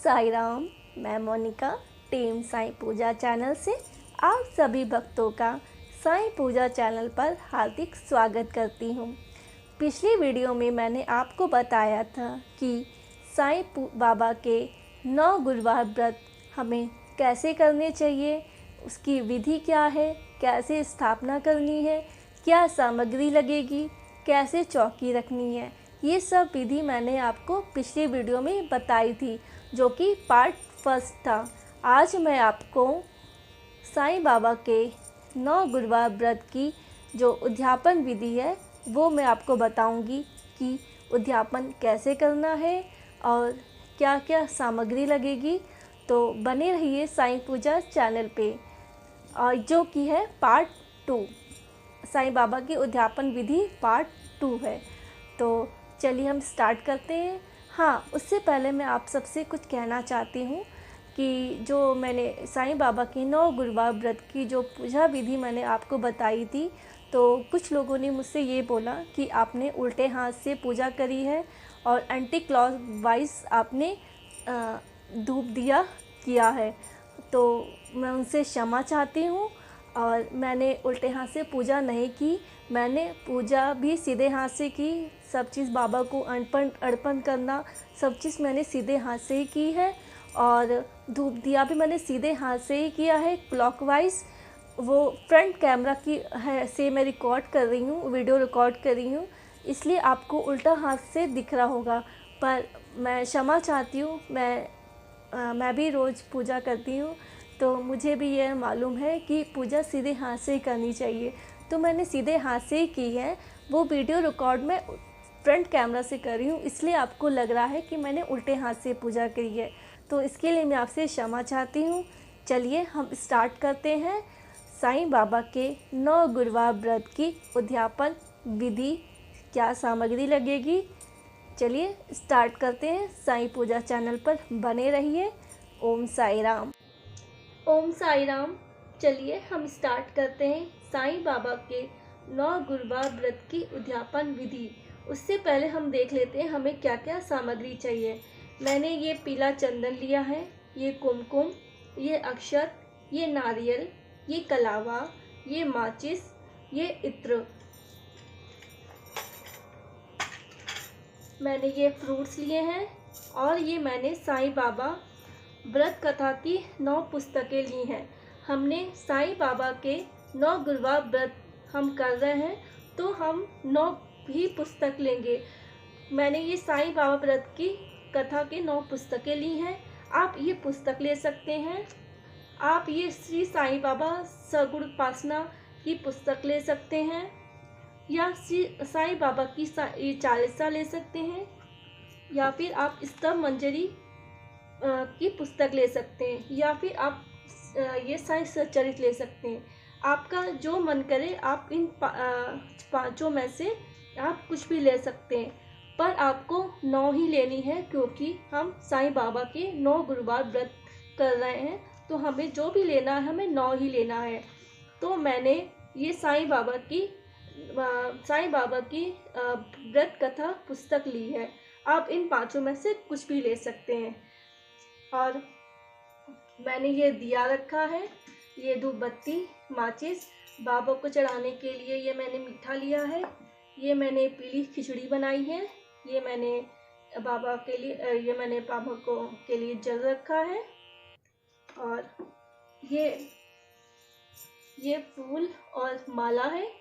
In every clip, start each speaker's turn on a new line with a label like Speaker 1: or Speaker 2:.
Speaker 1: साई राम। मैं मोनिका टीम साईं पूजा चैनल से आप सभी भक्तों का साईं पूजा चैनल पर हार्दिक स्वागत करती हूँ। पिछली वीडियो में मैंने आपको बताया था कि साईं बाबा के 9 गुरुवार व्रत हमें कैसे करने चाहिए, उसकी विधि क्या है, कैसे स्थापना करनी है, क्या सामग्री लगेगी, कैसे चौकी रखनी है। ये सब विधि मैंने आपको पिछली वीडियो में बताई थी, जो कि पार्ट फर्स्ट था। आज मैं आपको साईं बाबा के 9 गुरुवार व्रत की जो उद्यापन विधि है वो मैं आपको बताऊंगी कि उद्यापन कैसे करना है और क्या क्या सामग्री लगेगी। तो बने रहिए साईं पूजा चैनल पे, और जो कि है पार्ट 2, साईं बाबा की उद्यापन विधि पार्ट 2 है। तो चलिए हम स्टार्ट करते हैं। हाँ, उससे पहले मैं आप सबसे कुछ कहना चाहती हूँ कि जो मैंने साईं बाबा के 9 गुरुवार व्रत की जो पूजा विधि मैंने आपको बताई थी, तो कुछ लोगों ने मुझसे ये बोला कि आपने उल्टे हाथ से पूजा करी है और एंटी क्लॉकवाइज आपने धूप दिया किया है। तो मैं उनसे क्षमा चाहती हूँ, और मैंने उल्टे हाथ से पूजा नहीं की। मैंने पूजा भी सीधे हाथ से की। सब चीज़ बाबा को अर्पण करना, सब चीज़ मैंने सीधे हाथ से ही की है, और धूप दिया भी मैंने सीधे हाथ से ही किया है क्लॉकवाइज। वो फ्रंट कैमरा की है से मैं रिकॉर्ड कर रही हूँ, वीडियो रिकॉर्ड कर रही हूँ, इसलिए आपको उल्टा हाथ से दिख रहा होगा। पर मैं क्षमा चाहती हूँ। मैं भी रोज़ पूजा करती हूँ, तो मुझे भी यह मालूम है कि पूजा सीधे हाथ से ही करनी चाहिए। तो मैंने सीधे हाथ से ही की है। वो वीडियो रिकॉर्ड में फ्रंट कैमरा से कर रही हूँ, इसलिए आपको लग रहा है कि मैंने उल्टे हाथ से पूजा करी है। तो इसके लिए मैं आपसे क्षमा चाहती हूँ। चलिए हम स्टार्ट करते हैं साईं बाबा के 9 गुरुवार व्रत की उद्यापन विधि। क्या सामग्री लगेगी, चलिए स्टार्ट करते हैं। साईं पूजा चैनल पर बने रहिए। ओम साई राम। ओम साई राम। चलिए हम स्टार्ट करते हैं साईं बाबा के 9 गुरुवार व्रत की उद्यापन विधि। उससे पहले हम देख लेते हैं हमें क्या क्या सामग्री चाहिए। मैंने ये पीला चंदन लिया है, ये कुमकुम, ये अक्षत, ये नारियल, ये कलावा, ये माचिस, ये इत्र। मैंने ये फ्रूट्स लिए हैं, और ये मैंने साईं बाबा व्रत कथा की 9 पुस्तकें ली हैं। हमने साईं बाबा के 9 गुरुवार व्रत हम कर रहे हैं, तो हम 9 ही पुस्तक लेंगे। मैंने ये साईं बाबा व्रत की कथा के 9 पुस्तकें ली हैं। आप ये पुस्तक ले सकते हैं। आप ये श्री साईं बाबा सगुण उपासना की पुस्तक ले सकते हैं, या श्री साईं बाबा की ये चालीसा ले सकते हैं, या फिर आप स्तव मंजरी की पुस्तक ले सकते हैं, या फिर आप ये साईं सच्चरित्र ले सकते हैं। आपका जो मन करे आप इन पांचों में से आप कुछ भी ले सकते हैं, पर आपको 9 ही लेनी है, क्योंकि हम साईं बाबा के 9 गुरुवार व्रत कर रहे हैं। तो हमें जो भी लेना है हमें 9 ही लेना है। तो मैंने ये साईं बाबा की व्रत कथा पुस्तक ली है। आप इन पांचों में से कुछ भी ले सकते हैं। और मैंने ये दिया रखा है, ये धूपबत्ती, माचिस। बाबा को चढ़ाने के लिए ये मैंने मीठा लिया है। ये मैंने पीली खिचड़ी बनाई है। ये मैंने बाबा के लिए के लिए जल रखा है। और ये फूल और माला है।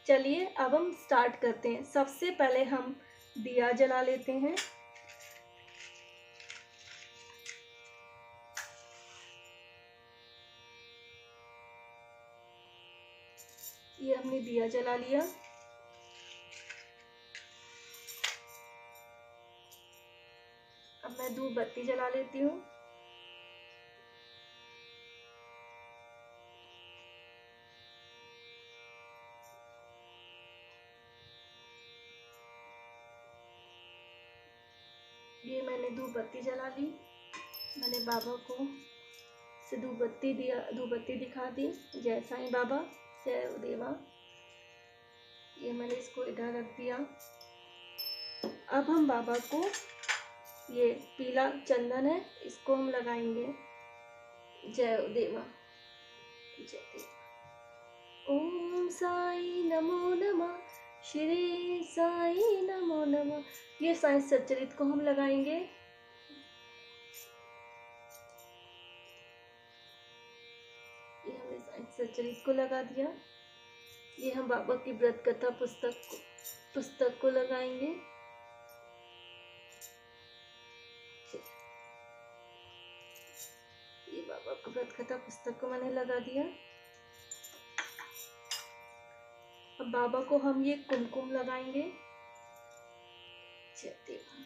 Speaker 1: चलिए अब हम स्टार्ट करते हैं। सबसे पहले हम दिया जला लेते हैं। ये हमने दिया जला लिया। अब मैं धूप बत्ती जला लेती हूँ। ये मैंने धूप बत्ती जला ली। मैंने बाबा को से धूप बत्ती दिखा दी। जय साईं बाबा, जय देवा। ये मैंने इसको इधर रख दिया। अब हम बाबा को ये पीला चंदन है, इसको हम लगाएंगे। जय देवा, जय देवा। ओम साई नमो नमः, श्री साई नमो नमः। ये साई सच्चरित को हम लगाएंगे। ये हमने साई सच्चरित को लगा दिया। ये हम बाबा की व्रत कथा पुस्तक को लगाएंगे। ये बाबा की व्रत कथा पुस्तक को मैंने लगा दिया। अब बाबा को हम ये कुमकुम लगाएंगे। जय देवा।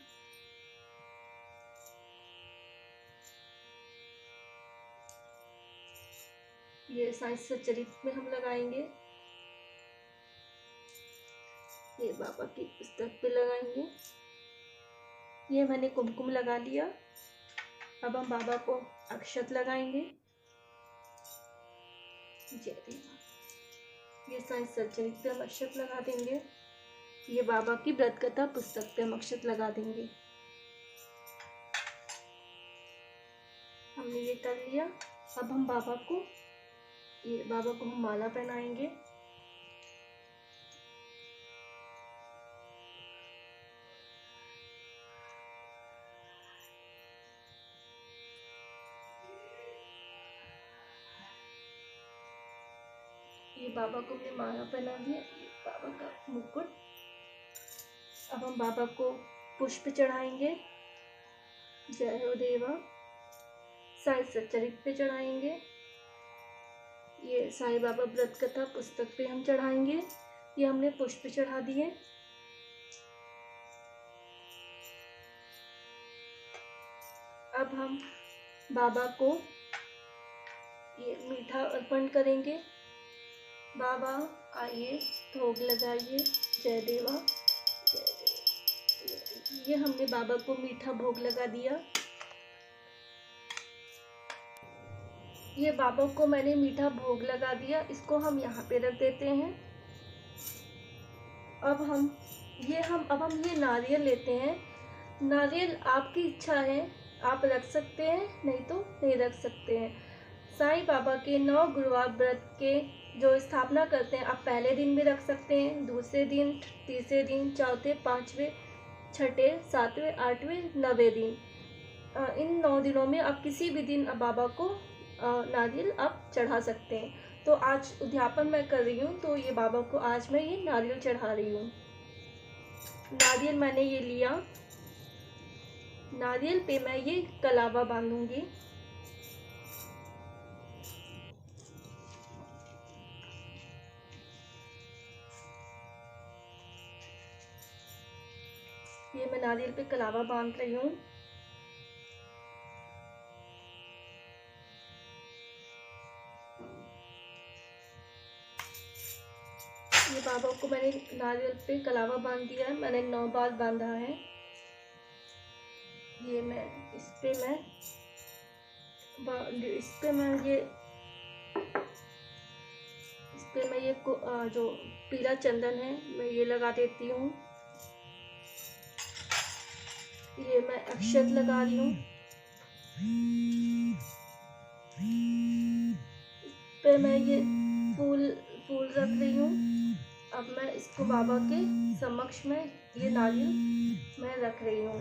Speaker 1: ये साई सच्चरित में हम लगाएंगे। ये बाबा की पुस्तक पे लगाएंगे। ये मैंने कुमकुम लगा लिया। अब हम बाबा को अक्षत लगाएंगे। जय देवा। ये साई सच्चरित पे हम अक्षत लगा देंगे। ये बाबा की व्रत कथा पुस्तक पे हम अक्षत लगा देंगे। हमने ये कर लिया। अब हम बाबा को हम माला पहनाएंगे। ये बाबा को हमने माला पहना दिया। ये बाबा का मुकुट। अब हम बाबा को पुष्प चढ़ाएंगे। जय हो देवा। साई सच्चरित पे चढ़ाएंगे। ये साईं बाबा व्रत कथा पुस्तक पे हम चढ़ाएंगे। ये हमने पुष्प चढ़ा दिए। अब हम बाबा को ये मीठा अर्पण करेंगे। बाबा आइए, भोग लगाइए। जय देवा, जय देवा। ये हमने बाबा को मीठा भोग लगा दिया। ये बाबा को मैंने मीठा भोग लगा दिया। इसको हम यहाँ पे रख देते हैं। अब हम ये नारियल लेते हैं। नारियल आपकी इच्छा है, आप रख सकते हैं, नहीं तो नहीं रख सकते हैं। साईं बाबा के 9 गुरुवार व्रत के जो स्थापना करते हैं, आप पहले दिन भी रख सकते हैं, दूसरे दिन, तीसरे दिन, चौथे, पाँचवें, छठे, सातवें, आठवें, 9वें दिन। इन 9 दिनों में आप किसी भी दिन बाबा को नारियल आप चढ़ा सकते हैं। तो आज उद्यापन मैं कर रही हूँ, तो ये बाबा को आज मैं ये नारियल चढ़ा रही हूँ। नारियल मैंने ये लिया। नारियल पे मैं ये कलावा बांधूंगी। ये मैं नारियल पे कलावा बांध रही हूँ। ये बाबा को मैंने नारियल पे कलावा बांध दिया है। मैंने 9 बार बांधा है। ये मैं इस पे ये जो पीला चंदन है मैं ये लगा देती हूँ। ये मैं अक्षत लगा रही हूँ। इस पे मैं ये फूल रख रही हूँ। अब मैं इसको बाबा के समक्ष में ये नारियल मैं रख रही हूँ।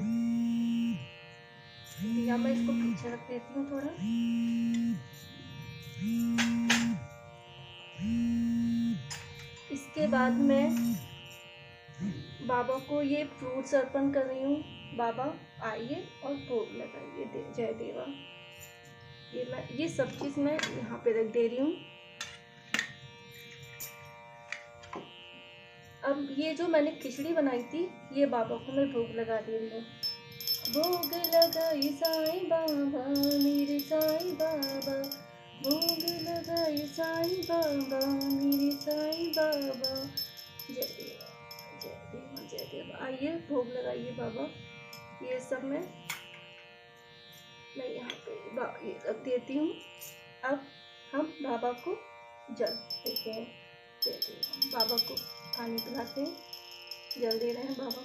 Speaker 1: या मैं इसको पीछे रख देती हूँ थोड़ा। इसके बाद मैं बाबा को ये फ्रूट्स अर्पण कर रही हूँ। बाबा आइए और भोग लगाइए। जय देवा। ये सब चीज़ मैं यहाँ पे रख दे रही हूँ। अब ये जो मैंने खिचड़ी बनाई थी, ये बाबा को मैं भोग लगा दे रही हूँ। भोग लगाई साईं बाबा, मेरे साईं बाबा। भोग लगाई साईं बाबा, मेरे साईं बाबा। जय देवा, जय देवा, जय देवा। आइए भोग लगाइए बाबा। ये सब मैं यहाँ पे ये रख देती हूँ। अब हम बाबा को जल देते हैं। जय देवा। बाबा को पानी पिलाते हैं, जल दे रहे हैं बाबा को।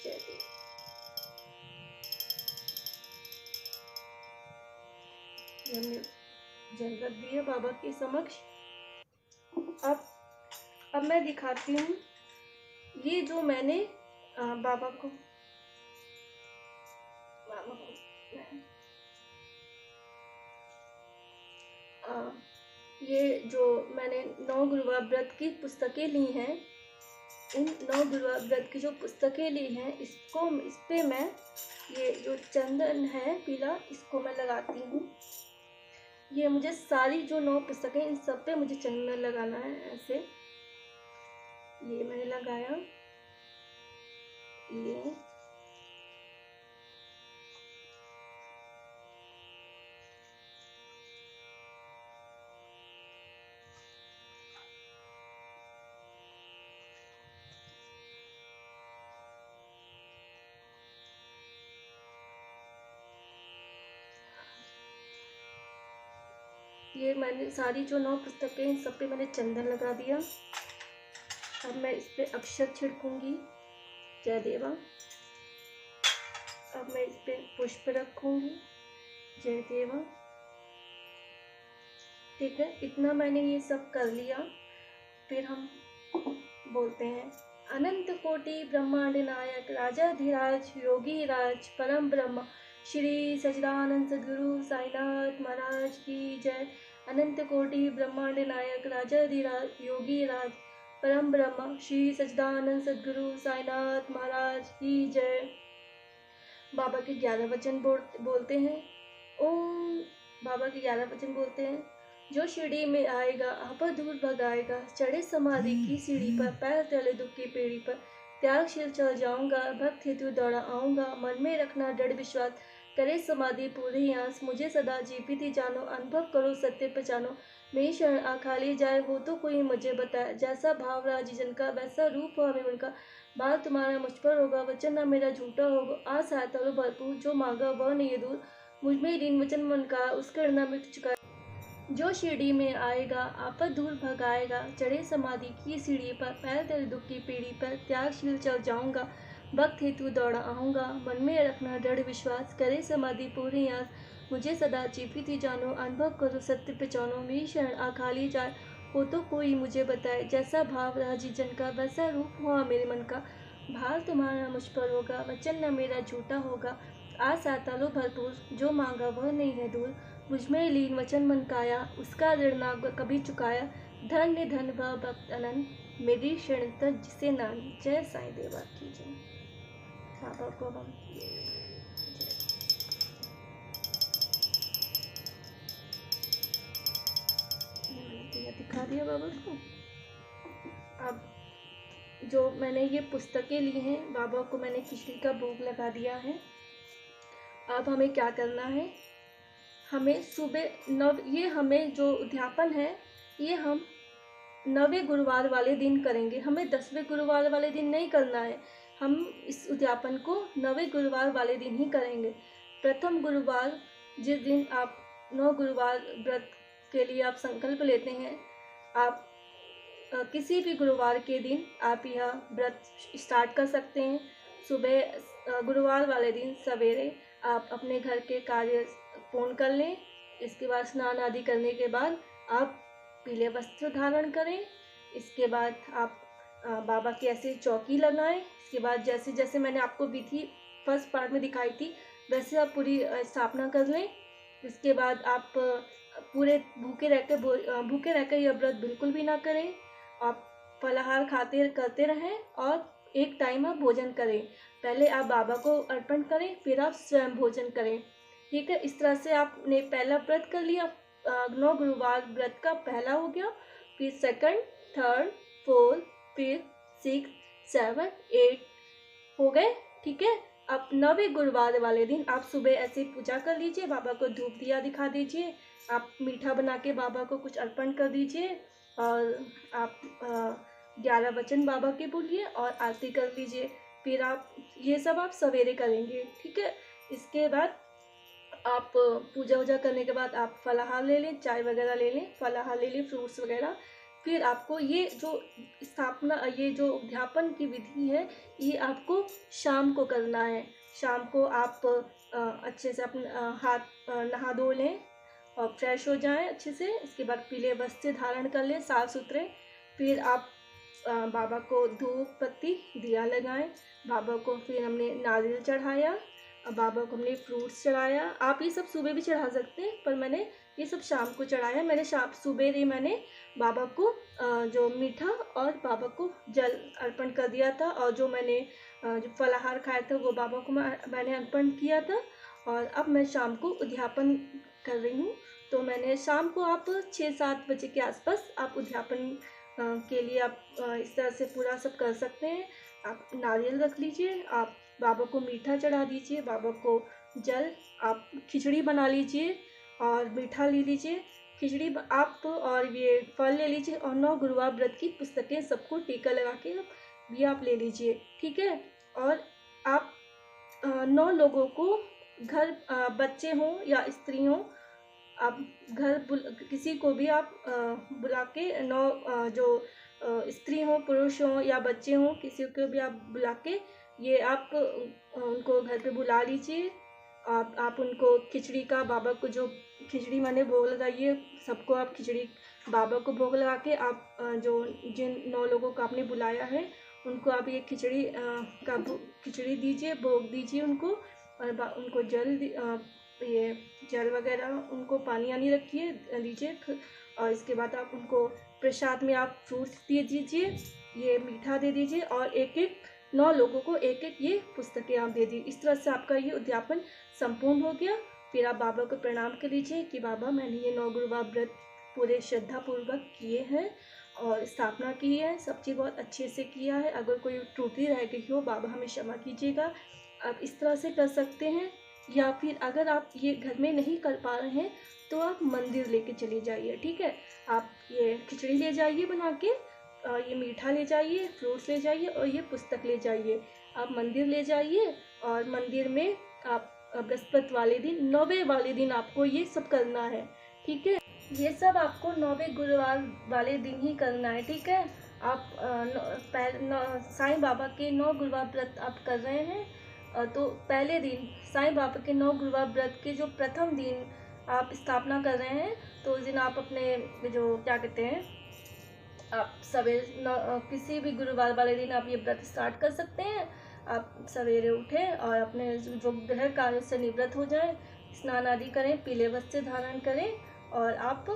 Speaker 1: जय देवा। ये हमने जल रख दिया बाबा के समक्ष। अब मैं दिखाती हूँ ये जो मैंने बाबा को ये जो मैंने 9 गुरुवार व्रत की पुस्तकें ली हैं, इन 9 गुरुवार व्रत की जो पुस्तकें ली हैं, इस पे मैं ये जो चंदन है पीला, इसको मैं लगाती हूँ। ये मुझे सारी जो 9 पुस्तकें, इन सब पे मुझे चंदन लगाना है ऐसे। ये मैंने लगाया, ये मैंने सारी जो 9 पुस्तकें, इन सब पे मैंने चंदन लगा दिया। अब मैं इस पे अक्षत छिड़कूंगी, जय देवा। अब मैं इस पे पुष्प रखूंगी, जय देवा। ठीक है, इतना मैंने ये सब कर लिया। फिर हम बोलते हैं, अनंत कोटि ब्रह्मांड नायक राजाधिराज योगी राज परम ब्रह्म श्री सच्चिदानंद सद्गुरु साईनाथ महाराज की जय। अनंत कोटि ब्रह्मांड नायक राजाधिराज योगी राज परम ब्रह्म श्री सच्चिदानंद सद्गुरु साईनाथ महाराज की जय। बाबा के 11 वचन बोलते हैं। ओम बाबा के 11 वचन बोलते हैं। जो शिरडी में आएगा आपा दूर भगाएगा, चढ़े समाधि की सीढ़ी पर, पैर तले दुख की पेड़ी पर, त्यागशील चल जाऊंगा, भक्त हेतु दौड़ा आऊंगा, मन में रखना दृढ़ विश्वास, करे समाधि पूरी आस, मुझे सदा जीवित जानो, अनुभव करो सत्य पहचानो, मेरी शरण आखाली जाए, हो तो कोई मुझे बताए, जैसा भाव राजी जन का वैसा रूप हो हमें उनका, बात तुम्हारा मुझ पर होगा, वचन ना मेरा झूठा होगा, आज सहायता लो भरपूर, जो मांगा वह नहीं दूर, मुझ में ऋण वचन मन का उसका ऋण मिट चुका। जो शिरडी में आएगा आपद दूर भगाएगा, चढ़े समाधि की सीढ़ी पर, पैर तले दुख की पीढ़ी पर, त्यागशील चल जाऊंगा, भक्त हेतु दौड़ा आऊंगा, मन में रखना दृढ़ विश्वास, करे समाधि पूरी आस, मुझे सदा जीवित जानो, अनुभव करो सत्य पहचानो, मेरी शरण आखाली जाए, हो तो कोई मुझे बताए, जैसा भाव राजी जन का वैसा रूप हुआ मेरे मन का, भाव तुम्हारा मुझ पर होगा, वचन न मेरा झूठा होगा, आज आता लो भरपूर, जो मांगा वह नहीं है दूर, मुझमें लीन वचन मन काया, उसका ऋण ना कभी चुकाया, धन्य धन भव भक्त अनंत, मेरी शरण तक जिसे नान। जय साईं देवा की जय। बाबा को हम दिखा दिया बाबा को। अब जो मैंने ये पुस्तकें ली हैं, बाबा को मैंने खिचड़ी का भोग लगा दिया है। अब हमें क्या करना है, हमें सुबह ये हमें जो उद्यापन है, ये हम 9वें गुरुवार वाले दिन करेंगे। हमें 10वें गुरुवार वाले दिन नहीं करना है। हम इस उद्यापन को 9वें गुरुवार वाले दिन ही करेंगे। प्रथम गुरुवार, जिस दिन आप 9 गुरुवार व्रत के लिए आप संकल्प लेते हैं, आप किसी भी गुरुवार के दिन आप यह व्रत स्टार्ट कर सकते हैं। सुबह गुरुवार वाले दिन सवेरे आप अपने घर के कार्य पूर्ण कर लें। इसके बाद स्नान आदि करने के बाद आप पीले वस्त्र धारण करें। इसके बाद आप बाबा की ऐसे चौकी लगाएं। इसके बाद जैसे जैसे मैंने आपको विधि फर्स्ट पार्ट में दिखाई थी, वैसे आप पूरी स्थापना कर लें। इसके बाद आप पूरे भूखे रहकर यह व्रत बिल्कुल भी ना करें। आप फलाहार करते रहें और एक टाइम आप भोजन करें। पहले आप बाबा को अर्पण करें, फिर आप स्वयं भोजन करें। ठीक है, इस तरह से आपने पहला व्रत कर लिया। 9 गुरुवार व्रत का पहला हो गया, फिर सेकंड, थर्ड, फोर्थ, फिफ्थ, 6, 7, 8 हो गए। ठीक है, अब 9वें गुरुवार वाले दिन आप सुबह ऐसे पूजा कर लीजिए, बाबा को धूप दिया दिखा दीजिए, आप मीठा बना के बाबा को कुछ अर्पण कर दीजिए और आप 11 वचन बाबा के बोलिए और आरती कर लीजिए। फिर आप ये सब आप सवेरे करेंगे। ठीक है, इसके बाद आप पूजा वूजा करने के बाद आप फलाहार ले लें, चाय वगैरह ले लें, फलाहार ले लें, फ्रूट्स वगैरह। फिर आपको ये जो स्थापना, ये जो उद्यापन की विधि है, ये आपको शाम को करना है। शाम को आप अच्छे से अपने हाथ नहा धो लें और फ्रेश हो जाएं अच्छे से। इसके बाद पीले वस्त्र धारण कर लें साफ सुथरे। फिर आप बाबा को धूप बत्ती दिया लगाएं। बाबा को फिर हमने नारियल चढ़ाया और बाबा को हमने फ्रूट्स चढ़ाया। आप ये सब सुबह भी चढ़ा सकते हैं, पर मैंने ये सब शाम को चढ़ाया। मैंने सुबह ही मैंने बाबा को जो मीठा और बाबा को जल अर्पण कर दिया था, और जो मैंने जो फलाहार खाया था वो बाबा को मैंने अर्पण किया था। और अब मैं शाम को उद्यापन कर रही हूँ। तो मैंने शाम को आप 6-7 बजे के आसपास आप उद्यापन के लिए आप इस तरह से पूरा सब कर सकते हैं। आप नारियल रख लीजिए, आप बाबा को मीठा चढ़ा दीजिए, बाबा को जल, आप खिचड़ी बना लीजिए और मीठा ले लीजिए। खिचड़ी आप और ये फल ले लीजिए, और 9 गुरुवार व्रत की पुस्तकें सबको टीका लगा के भी आप ले लीजिए, ठीक है। और आप 9 लोगों को घर, बच्चे हों या स्त्री हों, आप घर किसी को भी आप बुला के 9 जो स्त्री हो, पुरुष हो या बच्चे हों, किसी को भी आप बुला के ये आप उनको घर पे बुला लीजिए। आप उनको खिचड़ी का, बाबा को जो खिचड़ी मैंने भोग लगाई है, सबको आप खिचड़ी बाबा को भोग लगा के आप जो जिन 9 लोगों को आपने बुलाया है उनको आप ये खिचड़ी खिचड़ी दीजिए, भोग दीजिए उनको। और उनको ये जल वगैरह, उनको पानी आनी रखिए लीजिए। और इसके बाद आप उनको प्रसाद में आप फ्रूट्स दे दीजिए, ये मीठा दे दीजिए, और एक एक 9 लोगों को एक एक ये पुस्तकें आप दे दीजिए। इस तरह से आपका ये उद्यापन संपूर्ण हो गया। फिर आप बाबा को प्रणाम कर लीजिए कि बाबा मैंने ये 9 गुरुवार व्रत पूरे श्रद्धापूर्वक किए हैं और स्थापना की है, सब चीज़ बहुत अच्छे से किया है। अगर कोई त्रुटि रह गई हो बाबा हमें क्षमा कीजिएगा। आप इस तरह से कर सकते हैं। या फिर अगर आप ये घर में नहीं कर पा रहे हैं तो आप मंदिर लेके चले जाइए, ठीक है। आप ये खिचड़ी ले जाइए बना के, ये मीठा ले जाइए, फ्रूट्स ले जाइए और ये पुस्तक ले जाइए। आप मंदिर ले जाइए और मंदिर में आप बृहस्पति वाले दिन, 9वें वाले दिन आपको ये सब करना है, ठीक है। ये सब आपको 9वें गुरुवार वाले दिन ही करना है, ठीक है। आप साईं बाबा के 9 गुरुवार व्रत आप कर रहे हैं, तो पहले दिन साईं बाबा के 9 गुरुवार व्रत के जो प्रथम दिन आप स्थापना कर रहे हैं, तो उस दिन आप अपने जो क्या कहते हैं, आप किसी भी गुरुवार वाले दिन आप ये व्रत स्टार्ट कर सकते हैं। आप सवेरे उठें और अपने जो गृह कार्य से निवृत्त हो जाएं, स्नान आदि करें, पीले वस्त्र धारण करें और आप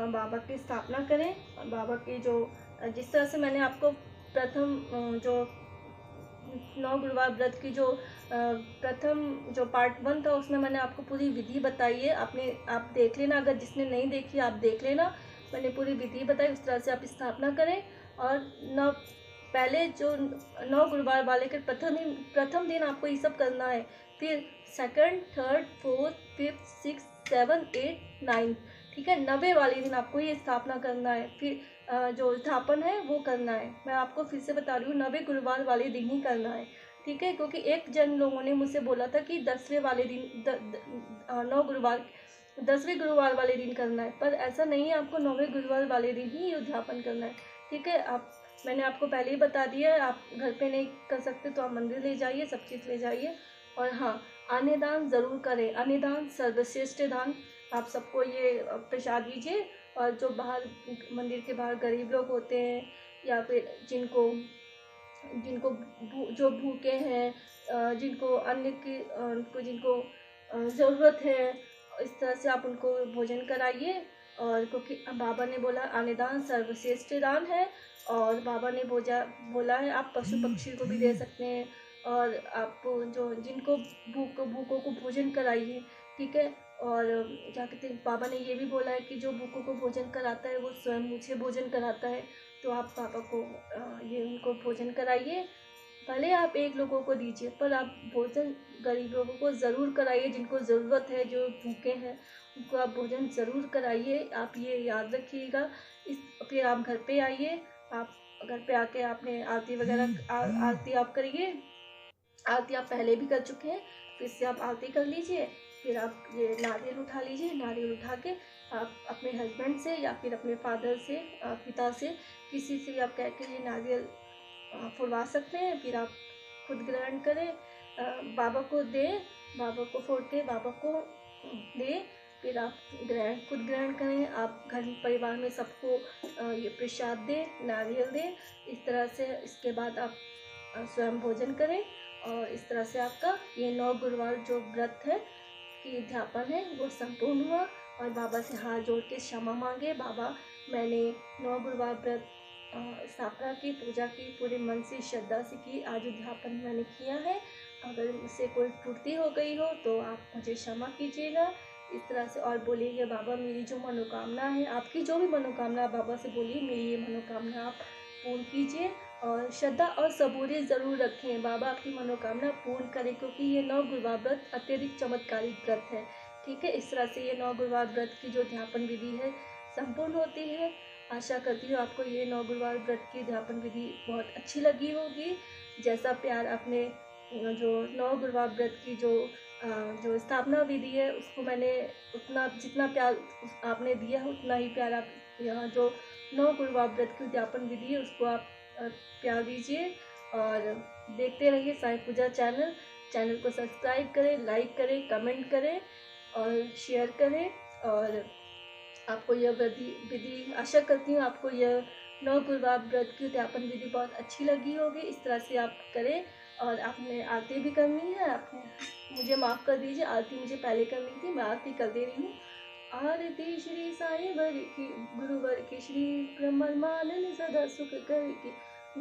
Speaker 1: बाबा की स्थापना करें। बाबा की जो जिस तरह से मैंने आपको प्रथम जो 9 गुरुवार व्रत की जो प्रथम जो पार्ट 1 था उसमें मैंने आपको पूरी विधि बताई है। आप देख लेना, अगर जिसने नहीं देखी आप देख लेना, मैंने पूरी विधि बताई, उस तरह से आप स्थापना करें। और पहले जो 9 गुरुवार वाले के प्रथम दिन आपको ये सब करना है। फिर 2nd, 3rd, 4th, 5th, 6th, 7th, 8th, 9th, ठीक है। 9वें वाले दिन आपको ये स्थापना करना है। फिर जो स्थापन है वो करना है। मैं आपको फिर से बता रही हूँ, 9वें गुरुवार वाले दिन ही करना है, ठीक है। क्योंकि एक जन लोगों ने मुझसे बोला था कि 10वें वाले दिन 9 गुरुवार 10वें गुरुवार वाले दिन करना है, पर ऐसा नहीं है, आपको 9वें गुरुवार वाले दिन ही उद्यापन करना है, ठीक है। मैंने आपको पहले ही बता दिया है, आप घर पे नहीं कर सकते तो आप मंदिर ले जाइए, सब चीज़ ले जाइए। और हाँ, अन्नदान ज़रूर करें, अन्नदान सर्वश्रेष्ठ दान। आप सबको ये प्रसाद दीजिए। और जो बाहर मंदिर के बाहर गरीब लोग होते हैं या फिर जिनको जो भूखे हैं, जिनको अन्न की जिनको ज़रूरत है, इस तरह से आप उनको भोजन कराइए। और क्योंकि बाबा ने बोला अन्नदान सर्वश्रेष्ठ दान है, और बाबा ने बोला है आप पशु पक्षी को भी दे सकते हैं, और आप जो जिनको भूखों को भोजन कराइए, ठीक है। और क्या कहते हैं, बाबा ने ये भी बोला है कि जो भूखों को भोजन कराता है वो स्वयं मुझे भोजन कराता है। तो आप बाबा को ये उनको भोजन कराइए। भले आप 1 लोगों को दीजिए, पर आप भोजन गरीब लोगों को ज़रूर कराइए, जिनको ज़रूरत है, जो भूखे हैं उनको आप भोजन ज़रूर कराइए। आप ये याद रखिएगा। फिर आप घर पे आइए, आप घर पे आके आपने आरती वगैरह आरती आप करिए। आरती आप पहले भी कर चुके हैं, फिर से आप आरती कर लीजिए। फिर आप ये नारियल उठा लीजिए, नारियल उठा के आप अपने हस्बैंड से या फिर अपने फादर से, पिता से, किसी से भी आप कह के ये नारियल फोड़वा सकते हैं। फिर आप खुद ग्रहण करें, बाबा को दें, बाबा को फोड़ के बाबा को दें। फिर आप खुद ग्रहण करें। आप घर परिवार में सबको ये प्रसाद दें, नारियल दें। इस तरह से इसके बाद आप स्वयं भोजन करें और इस तरह से आपका ये 9 गुरुवार जो व्रत है कि उद्यापन है वो संपूर्ण हुआ। और बाबा से हाथ जोड़ के क्षमा मांगे, बाबा मैंने 9 गुरुवार व्रत स्थापना की, पूजा की, पूरे मन से श्रद्धा से की, आज उद्यापन मैंने किया है। अगर मुझसे कोई त्रुटि हो गई हो तो आप मुझे क्षमा कीजिएगा। इस तरह से और बोलिएगा, बाबा मेरी जो मनोकामना है, आपकी जो भी मनोकामना बाबा से बोलिए, मेरी ये मनोकामना आप पूर्ण कीजिए। और श्रद्धा और सबूरी ज़रूर रखें, बाबा आपकी मनोकामना पूर्ण करें, क्योंकि ये 9 गुरुवार व्रत अत्यधिक चमत्कारिक व्रत है। ठीक है, इस तरह से ये 9 गुरुवार व्रत की जो उद्यापन विधि है संपूर्ण होती है। आशा करती हूँ आपको ये 9 गुरुवार व्रत की उद्यापन विधि बहुत अच्छी लगी होगी। जैसा प्यार आपने जो 9 गुरुवार व्रत की जो स्थापना विधि है उसको मैंने उतना जितना प्यार आपने दिया है उतना ही प्यार आप यहाँ जो 9 गुरुवार व्रत की उद्यापन विधि है उसको आप प्यार दीजिए। और देखते रहिए साईं पूजा चैनल को सब्सक्राइब करें, लाइक करें, कमेंट करें और शेयर करें। और आपको यह विधि आशा करती हूँ आपको यह 9 गुरुवार व्रत की उद्यापन विधि बहुत अच्छी लगी होगी। इस तरह से आप करें। और आपने आरती भी करनी है, आपने मुझे माफ़ कर दीजिए, आरती मुझे पहले करनी थी, मैं आरती कर दे रही हूँ। आरती श्री साईं वर की, गुरुवर की, श्री ब्रह्मानंद सदा सुख कर की,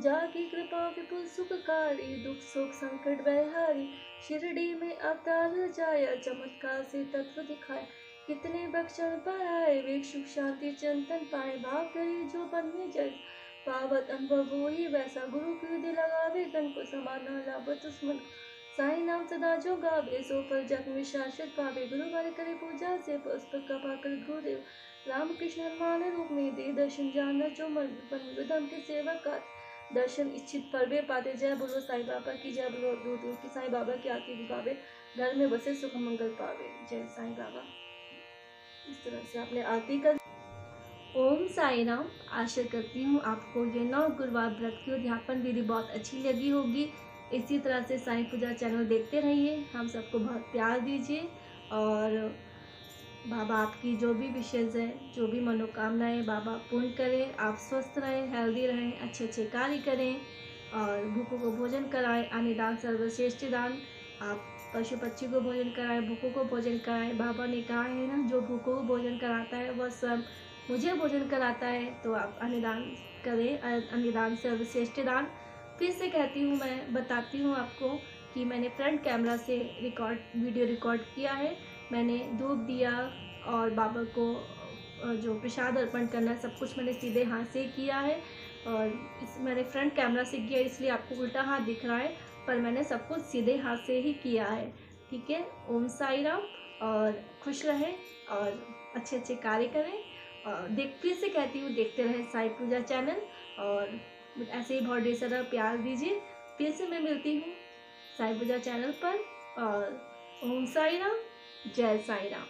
Speaker 1: जाकी कृपा विपुल सुखकारी, दुख सुख संकट बहारी, शिरडी में अवतार जाया, चमत्कार से तत्व दिखाया, कितने बख्शन पर आए, वे सुख शांति चिंतन पाए, भाव करे जो बन में जय, पावत अनुभव वो ही वैसा, गुरु की विधि लगावे, तन को समाना लाभ दुश्मन, साईं नाम सदा जो गावे, सो फल जग में शाश्वत पावे, गुरु वर करे पूजा से, पुष्प कृपा कर गुरुदेव, राम कृष्ण हनुमान रूप में दे, दर्शन जानना जो मन विधम के सेवक का, दर्शन इच्छित फल वे पाते, जय बोलो साईं बाबा की, जय बोलो दूर दूर की साईं बाबा की आरती दिखावे, घर में बसे सुख मंगल पावे, जय साईं बाबा। इस तरह से आपने आरती कर। ओम साई राम। आशा करती हूँ आपको ये 9 गुरुवार व्रत की उद्यापन विधि बहुत अच्छी लगी होगी। इसी तरह से साईं पूजा चैनल देखते रहिए, हम सबको बहुत प्यार दीजिए। और बाबा आपकी जो भी विशेष है, जो भी मनोकामनाएं बाबा पूर्ण करें, आप स्वस्थ रहें, हेल्दी रहें, अच्छे अच्छे कार्य करें और भूखों को भोजन कराएं। अन्नदान सर्वश्रेष्ठ दान। आप पशु पक्षी को भोजन कराएं, भूखों को भोजन कराएं। बाबा ने कहा है ना, जो भूखों को भोजन कराता है वह स्वयं मुझे भोजन कराता है। तो आप अन्नदान करें, अन्नदान सर्वश्रेष्ठ दान। फिर से कहती हूँ, मैं बताती हूँ आपको कि मैंने फ्रंट कैमरा से वीडियो रिकॉर्ड किया है। मैंने धूप दिया और बाबा को जो प्रसाद अर्पण करना है सब कुछ मैंने सीधे हाथ से किया है। और मैंने फ्रंट कैमरा से किया इसलिए आपको उल्टा हाथ दिख रहा है, पर मैंने सब कुछ सीधे हाथ से ही किया है। ठीक है, ओम साई राम। और खुश रहें और अच्छे अच्छे कार्य करें। और फिर से कहती हूँ, देखते रहें साईं पूजा चैनल और ऐसे ही बहुत ढेर सारा प्यार दीजिए। फिर से मैं मिलती हूँ साईं पूजा चैनल पर। और ओम साई राम, जय साई राम।